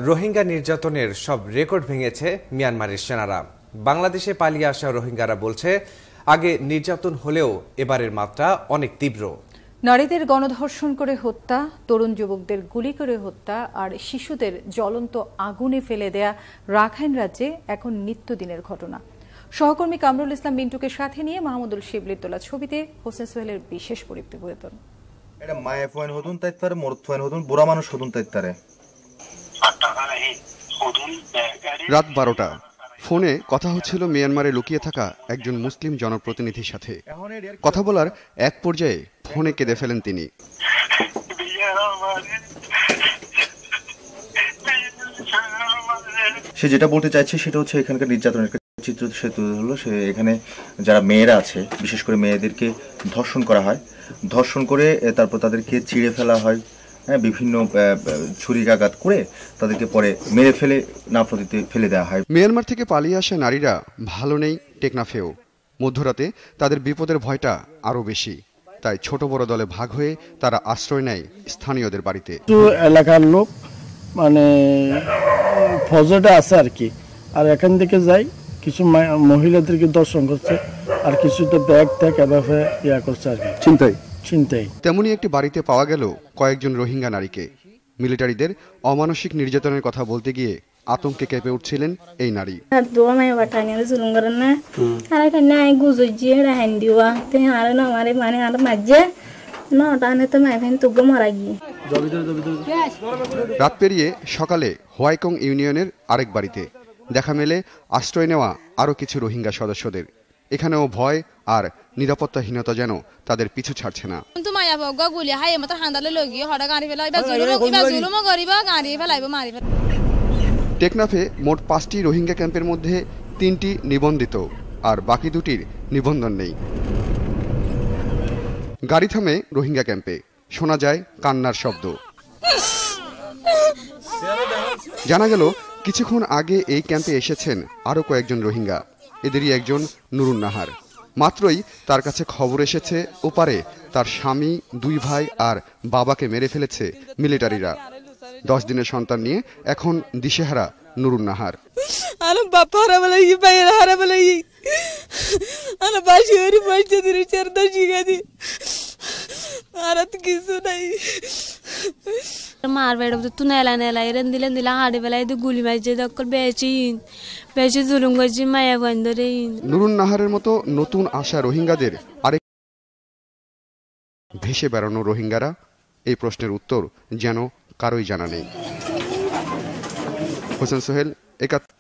রোহিঙ্গা নির্যাতনের সব রেকর্ড ভেঙেছে মিয়ানমারের সেনারা। বাংলাদেশে পালিয়ে আসা রোহিঙ্গারা বলছে, আগে নির্যাতন হলেও এবারের মাত্রা অনেক তীব্র। নারীদের গণধর্ষণ করে হত্যা, তরুণ যুবকদের গুলি করে হত্যা আর শিশুদের জ্বলন্ত আগুনে ফেলে দেয়া রাখাইন রাজ্যে এখন নিত্যদিনের ঘটনা। সহকর্মী কামরুল ইসলাম মিন্টুকে সাথে নিয়ে মাহমুদুল শিবলির তোলা ছবিতে হোসেন সোহেলের বিশেষ প্রতিবেদন। এটা মায়ে ফোন হদুন তাইতারে মরদ ফোন হদুন বুড়া মানুষ হদুন তাইতারে। রাত 12টা, ফোনে কথা হচ্ছিল মিয়ানমারে লুকিয়ে থাকা একজন মুসলিম জনপ্রতিনিধির সাথে। কথা বলার এক পর্যায়ে ফোনে কেঁদে ফেলেন তিনি। সে যেটা বলতে চাইছে সেটা হচ্ছে এখানকার নির্যাতনের চিত্র সে তুলে ধরলো। সে এখানে যারা মেয়েরা আছে, বিশেষ করে মেয়েদেরকে ধর্ষণ করা হয়, ধর্ষণ করে তারপর তাদেরকে চিড়ে ফেলা হয়, বিভিন্ন ছুরিকাঘাত করে তাদেরকে পরে মেরে ফেলে নাফরতিতে ফেলে দেওয়া হয়। মিয়ানমার থেকে পালিয়ে আসা নারীরা ভালো নেই টেকনাফেও। মধ্যরাতে তাদের বিপদের ভয়টা আরো বেশি, তাই ছোট বড় দলে ভাগ হয়ে তারা আশ্রয় নেয় স্থানীয়দের বাড়িতে। এলাকার লোক মানে ফজরে আছে আর কি, আর এখান থেকে যাই কিছু মহিলাদেরকে দর্শন করছে, আর কিছু তো ব্যাগ ট্যাগ এভাবে ইয়া করছে আর কি, চিন্তাই। তেমনি একটি বাড়িতে পাওয়া গেল কয়েকজন রোহিঙ্গা নারীকে। মিলিটারিদের অমানসিক নির্যাতনের কথা বলতে গিয়ে আতঙ্কে কেঁপে উঠছিলেন এই নারী। রাত পেরিয়ে সকালে হোয়াইকং ইউনিয়নের আরেক বাড়িতে দেখা মেলে আশ্রয় নেওয়া আরো কিছু রোহিঙ্গা সদস্যদের। এখানেও ভয় আর নিরাপত্তাহীনতা যেন তাদের পিছু ছাড়ছে না। টেকনাফে মোট 5টি রোহিঙ্গা ক্যাম্পের মধ্যে 3টি নিবন্ধিত আর বাকি 2টির নিবন্ধন নেই। গাড়ি থামে রোহিঙ্গা ক্যাম্পে, শোনা যায় কান্নার শব্দ। জানা গেল কিছুক্ষণ আগে এই ক্যাম্পে এসেছেন আরো কয়েকজন রোহিঙ্গা। এদেরই একজন নুরুন নাহার। মাত্রই তার কাছে খবর এসেছে ওপারে তার স্বামী, 2 ভাই আর বাবাকে মেরে ফেলেছে মিলিটারিরা। 10 দিনের সন্তান নিয়ে এখন দিশেহারা নুরুন নাহার। মার বেড়া তো নেলা নেলা এরেন দিলেন দিলা হাড়ি বেলায় তো গুলি মারছে দক্কর বেশি জুলুম করছি মায়া বন্ধরে। নুরুন নাহারের মতো নতুন আসা রোহিঙ্গাদের আরেক ভেসে বেড়ানো রোহিঙ্গারা, এই প্রশ্নের উত্তর যেন কারোই জানা নেই। হোসেন সোহেল, একাত্তর।